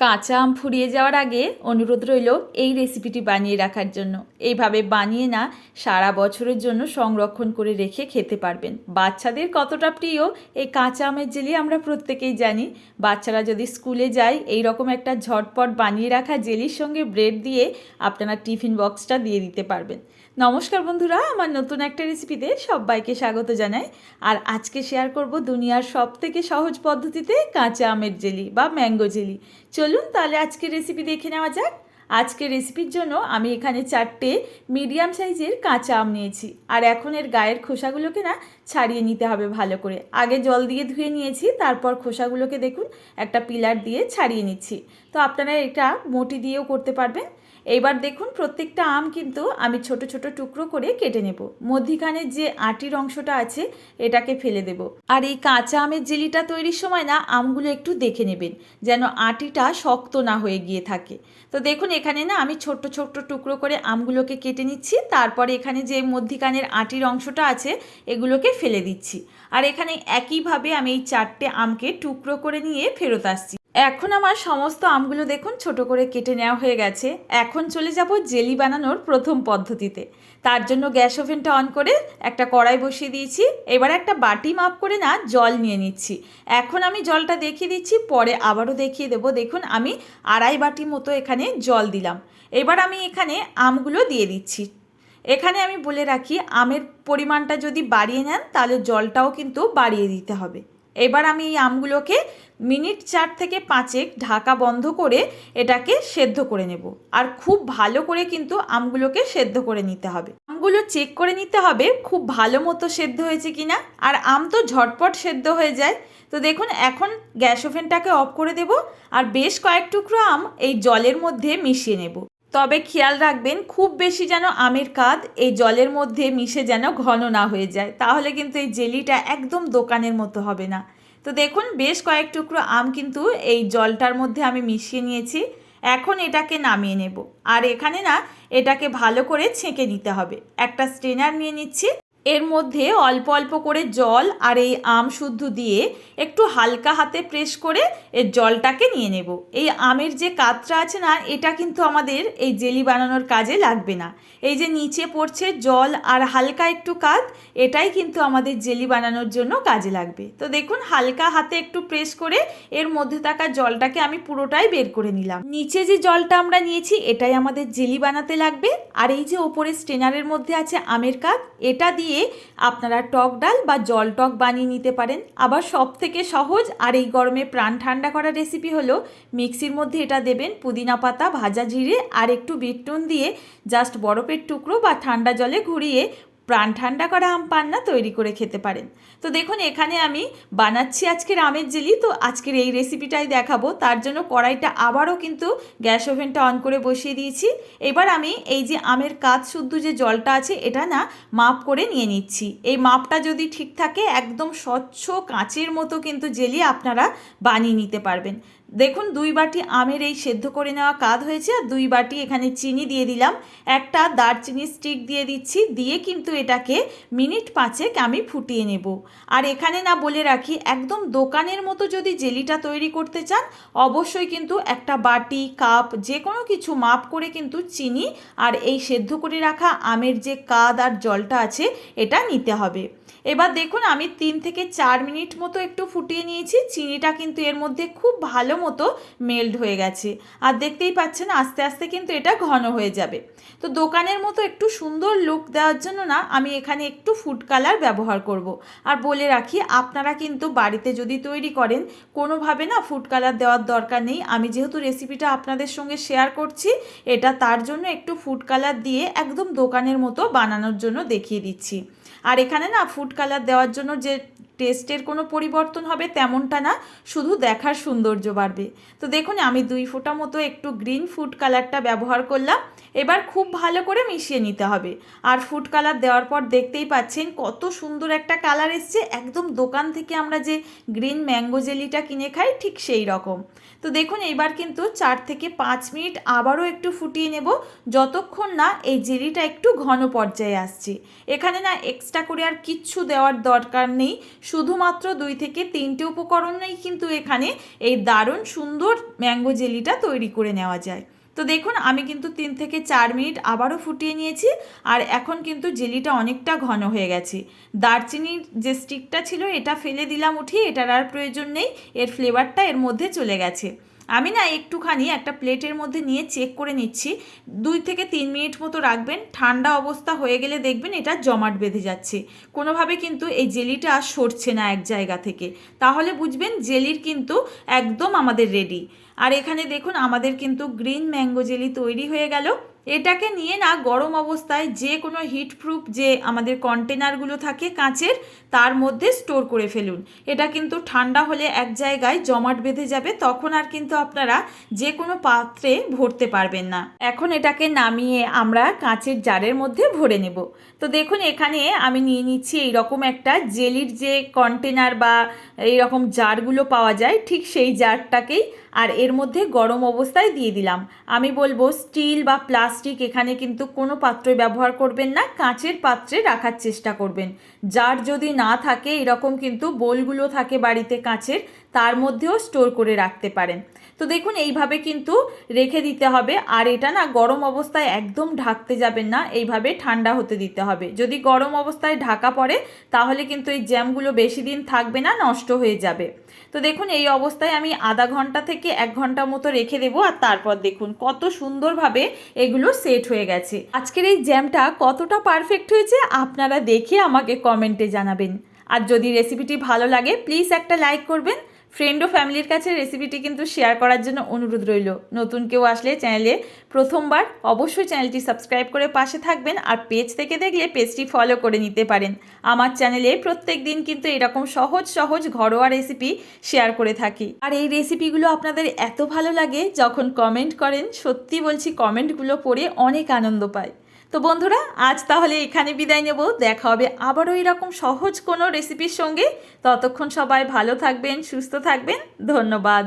কাঁচা আম ফুরিয়ে যাওয়ার আগে অনুরোধ রইল এই রেসিপিটি বানিয়ে রাখার জন্য। এইভাবে বানিয়ে না সারা বছরের জন্য সংরক্ষণ করে রেখে খেতে পারবেন। বাচ্চাদের কতটা প্রিয় এই কাঁচা আমের জেলি আমরা প্রত্যেকেই জানি। বাচ্চারা যদি স্কুলে যায় এই রকম একটা ঝটপট বানিয়ে রাখা জেলির সঙ্গে ব্রেড দিয়ে আপনারা টিফিন বক্সটা দিয়ে দিতে পারবেন। নমস্কার বন্ধুরা, আমার নতুন একটা রেসিপিতে সবাইকে স্বাগত জানাই। আর আজকে শেয়ার করব দুনিয়ার সবথেকে সহজ পদ্ধতিতে কাঁচা আমের জেলি বা ম্যাঙ্গো জেলি। চলুন তাহলে আজকের রেসিপি দেখে নেওয়া যাক। আজকের রেসিপির জন্য আমি এখানে 4টে মিডিয়াম সাইজের কাঁচা আম নিয়েছি। আর এখন এর গায়ের খোসাগুলোকে না ছাড়িয়ে নিতে হবে ভালো করে। আগে জল দিয়ে ধুয়ে নিয়েছি, তারপর খোসাগুলোকে দেখুন একটা পিলার দিয়ে ছাড়িয়ে নিচ্ছি। তো আপনারা এটা মটি দিয়েও করতে পারবেন। এইবার দেখুন প্রত্যেকটা আম কিন্তু আমি ছোট ছোট টুকরো করে কেটে নেব। মধ্যিখানে যে আটির অংশটা আছে এটাকে ফেলে দেব। আর এই কাঁচা আমের জেলিটা তৈরির সময় না আমগুলো একটু দেখে নেবেন যেন আটিটা শক্ত না হয়ে গিয়ে থাকে। তো দেখুন এখানে না আমি ছোট্ট ছোট্ট টুকরো করে আমগুলোকে কেটে নিচ্ছি। তারপরে এখানে যে মধ্যিখানের আটির অংশটা আছে এগুলোকে ফেলে দিচ্ছি। আর এখানে একইভাবে আমি এই 4টে আমকে টুকরো করে নিয়ে ফেরত আসছি। এখন আমার সমস্ত আমগুলো দেখুন ছোট করে কেটে নেওয়া হয়ে গেছে। এখন চলে যাব জেলি বানানোর প্রথম পদ্ধতিতে। তার জন্য গ্যাস ওভেনটা অন করে একটা কড়াই বসিয়ে দিয়েছি। এবার একটা বাটি মাপ করে না জল নিয়ে নিচ্ছি। এখন আমি জলটা দেখিয়ে দিচ্ছি, পরে আবারও দেখিয়ে দেবো। দেখুন আমি 2.5 বাটি মতো এখানে জল দিলাম। এবার আমি এখানে আমগুলো দিয়ে দিচ্ছি। এখানে আমি বলে রাখি, আমের পরিমাণটা যদি বাড়িয়ে নেন তাহলে জলটাও কিন্তু বাড়িয়ে দিতে হবে। এবার আমি এই আমগুলোকে মিনিট 4 থেকে 5 ঢাকা বন্ধ করে এটাকে সেদ্ধ করে নেব। আর খুব ভালো করে কিন্তু আমগুলোকে সেদ্ধ করে নিতে হবে। আমগুলো চেক করে নিতে হবে খুব ভালো মতো সেদ্ধ হয়েছে কিনা। আর আম তো ঝটপট সেদ্ধ হয়ে যায়। তো দেখুন এখন গ্যাস ওভেনটাকে অফ করে দেব। আর বেশ কয়েক টুকরো আম এই জলের মধ্যে মিশিয়ে নেব। তবে খেয়াল রাখবেন খুব বেশি যেন আমের কাদ এই জলের মধ্যে মিশে যেন ঘন না হয়ে যায়, তাহলে কিন্তু এই জেলিটা একদম দোকানের মতো হবে না। তো দেখুন বেশ কয়েক টুকরো আম কিন্তু এই জলটার মধ্যে আমি মিশিয়ে নিয়েছি। এখন এটাকে নামিয়ে নেব। আর এখানে না এটাকে ভালো করে ছেঁকে নিতে হবে। একটা স্ট্রেনার নিয়ে নিচ্ছি। এর মধ্যে অল্প অল্প করে জল আর এই আম শুদ্ধ দিয়ে একটু হালকা হাতে প্রেস করে এর জলটাকে নিয়ে নেব। এই আমের যে কাতটা আছে না এটা কিন্তু আমাদের এই জেলি বানানোর কাজে লাগবে না। এই যে নিচে পড়ছে জল আর হালকা একটু কাত, এটাই কিন্তু আমাদের জেলি বানানোর জন্য কাজে লাগবে। তো দেখুন হালকা হাতে একটু প্রেস করে এর মধ্যে থাকা জলটাকে আমি পুরোটাই বের করে নিলাম। নিচে যে জলটা আমরা নিয়েছি এটাই আমাদের জেলি বানাতে লাগবে। আর এই যে ওপরে স্ট্রেনারের মধ্যে আছে আমের কাত, এটা দিয়ে আপনারা টক ডাল বা জল টক বানিয়ে নিতে পারেন। আবার সব থেকে সহজ আর এই গরমে প্রাণ ঠান্ডা করা রেসিপি হলো মিক্সির মধ্যে এটা দেবেন পুদিনা পাতা, ভাজা জিরে আর একটু বিট নুন দিয়ে জাস্ট বরফের টুকরো বা ঠান্ডা জলে ঘুরিয়ে প্রাণ ঠান্ডা করা আম পান্না তৈরি করে খেতে পারেন। তো দেখুন এখানে আমি বানাচ্ছি আজকের আমের জেলি। তো আজকের এই রেসিপিটাই দেখাবো, তার জন্য কড়াইটা আবারও কিন্তু গ্যাস ওভেনটা অন করে বসিয়ে দিয়েছি। এবার আমি এই যে আমের কাত শুদ্ধ যে জলটা আছে এটা না মাপ করে নিয়ে নিচ্ছি। এই মাপটা যদি ঠিক থাকে একদম স্বচ্ছ কাঁচের মতো কিন্তু জেলি আপনারা বানিয়ে নিতে পারবেন। দেখুন 2 বাটি আমের এই সেদ্ধ করে নেওয়া কাদ হয়েছে। আর 2 বাটি এখানে চিনি দিয়ে দিলাম। একটা দারচিনি স্টিক দিয়ে দিচ্ছি। দিয়ে কিন্তু এটাকে মিনিট 5 আমি ফুটিয়ে নেব। আর এখানে না বলে রাখি, একদম দোকানের মতো যদি জেলিটা তৈরি করতে চান অবশ্যই কিন্তু একটা বাটি কাপ যে কোনো কিছু মাপ করে কিন্তু চিনি আর এই সেদ্ধ করে রাখা আমের যে কাদ আর জলটা আছে এটা নিতে হবে। এবার দেখুন আমি 3 থেকে 4 মিনিট মতো একটু ফুটিয়ে নিয়েছি। চিনিটা কিন্তু এর মধ্যে খুব ভালো মতো মেল্ট হয়ে গেছে। আর দেখতেই পাচ্ছেন আস্তে আস্তে কিন্তু এটা ঘন হয়ে যাবে। তো দোকানের মতো একটু সুন্দর লুক দেওয়ার জন্য না আমি এখানে একটু ফুড কালার ব্যবহার করব। আর বলে রাখি আপনারা কিন্তু বাড়িতে যদি তৈরি করেন কোনোভাবে না ফুড কালার দেওয়ার দরকার নেই। আমি যেহেতু রেসিপিটা আপনাদের সঙ্গে শেয়ার করছি এটা তার জন্য একটু ফুড কালার দিয়ে একদম দোকানের মতো বানানোর জন্য দেখিয়ে দিচ্ছি। আর এখানে না ফুড কালার দেওয়ার জন্য যে টেস্টের কোনো পরিবর্তন হবে তেমনটা না, শুধু দেখার সৌন্দর্য বাড়বে। তো দেখুন আমি 2 ফোঁটা মতো একটু গ্রিন ফুড কালারটা ব্যবহার করলাম। এবার খুব ভালো করে মিশিয়ে নিতে হবে। আর ফুড কালার দেওয়ার পর দেখতেই পাচ্ছেন কত সুন্দর একটা কালার এসছে, একদম দোকান থেকে আমরা যে গ্রিন ম্যাঙ্গো জেলিটা কিনে খাই ঠিক সেই রকম। তো দেখুন এইবার কিন্তু 4 থেকে 5 মিনিট আবারও একটু ফুটিয়ে নেব, যতক্ষণ না এই জেলিটা একটু ঘন পর্যায়ে আসছে। এখানে না এক্সট্রা করে আর কিচ্ছু দেওয়ার দরকার নেই, শুধুমাত্র 2 থেকে 3টে উপকরণেই কিন্তু এখানে এই দারুণ সুন্দর ম্যাঙ্গো জেলিটা তৈরি করে নেওয়া যায়। তো দেখুন আমি কিন্তু 3 থেকে 4 মিনিট আবারও ফুটিয়ে নিয়েছি, আর এখন কিন্তু জেলিটা অনেকটা ঘন হয়ে গেছে। দারচিনির যে স্টিকটা ছিল এটা ফেলে দিলাম উঠিয়ে, এটার আর প্রয়োজন নেই, এর ফ্লেভারটা এর মধ্যে চলে গেছে। আমি না একটুখানি একটা প্লেটের মধ্যে নিয়ে চেক করে নিচ্ছি। 2 থেকে 3 মিনিট মতো রাখবেন, ঠান্ডা অবস্থা হয়ে গেলে দেখবেন এটা জমাট বেঁধে যাচ্ছে, কোনোভাবে কিন্তু এই জেলিটা সরছে না এক জায়গা থেকে, তাহলে বুঝবেন জেলির কিন্তু একদম আমাদের রেডি। আর এখানে দেখুন আমাদের কিন্তু গ্রিন ম্যাঙ্গো জেলি তৈরি হয়ে গেল। এটাকে নিয়ে না গরম অবস্থায় যে কোনো হিটপ্রুফ যে আমাদের কন্টেনারগুলো থাকে কাঁচের, তার মধ্যে স্টোর করে ফেলুন। এটা কিন্তু ঠান্ডা হলে এক জায়গায় জমাট বেঁধে যাবে, তখন আর কিন্তু আপনারা যে কোনো পাত্রে ভরতে পারবেন না। এখন এটাকে নামিয়ে আমরা কাঁচের জারের মধ্যে ভরে নেব। তো দেখুন এখানে আমি নিয়ে নিচ্ছি এইরকম একটা জেলির যে কন্টেনার বা এইরকম জারগুলো পাওয়া যায়, ঠিক সেই জারটাকেই, আর এর মধ্যে গরম অবস্থায় দিয়ে দিলাম। আমি বলবো স্টিল বা প্লাস্টিক এখানে কিন্তু কোনো পাত্রই ব্যবহার করবেন না, কাঁচের পাত্রে রাখার চেষ্টা করবেন। জার যদি না থাকে, এরকম কিন্তু বোলগুলো থাকে বাড়িতে কাঁচের, তার মধ্যেও স্টোর করে রাখতে পারেন। তো দেখুন এইভাবে কিন্তু রেখে দিতে হবে, আর এটা না গরম অবস্থায় একদম ঢাকতে যাবেন না, এইভাবে ঠান্ডা হতে দিতে হবে। যদি গরম অবস্থায় ঢাকা পড়ে তাহলে কিন্তু এই জ্যামগুলো বেশি দিন থাকবে না, নষ্ট হয়ে যাবে। তো দেখুন এই অবস্থায় আমি আধা ঘন্টা থেকে 1 ঘন্টা মতো রেখে দেবো, আর তারপর দেখুন কত সুন্দরভাবে এগুলো সেট হয়ে গেছে। আজকের এই জ্যামটা কতটা পারফেক্ট হয়েছে আপনারা দেখে আমাকে কমেন্টে জানাবেন। আর যদি রেসিপিটি ভালো লাগে প্লিজ একটা লাইক করবেন। ফ্রেন্ড ও ফ্যামিলির কাছে রেসিপিটি কিন্তু শেয়ার করার জন্য অনুরোধ রইল। নতুন কেউ আসলে চ্যানেলে প্রথমবার অবশ্যই চ্যানেলটি সাবস্ক্রাইব করে পাশে থাকবেন, আর পেজ থেকে দেখলে পেজটি ফলো করে নিতে পারেন। আমার চ্যানেলে প্রত্যেক দিন কিন্তু এরকম সহজ সহজ ঘরোয়া রেসিপি শেয়ার করে থাকি। আর এই রেসিপিগুলো আপনাদের এত ভালো লাগে যখন কমেন্ট করেন, সত্যি বলছি কমেন্টগুলো পড়ে অনেক আনন্দ পাই। তো বন্ধুরা আজ তাহলে এখানে বিদায় নেব, দেখা হবে আবারও এরকম সহজ কোনো রেসিপির সঙ্গে। ততক্ষণ সবাই ভালো থাকবেন, সুস্থ থাকবেন, ধন্যবাদ।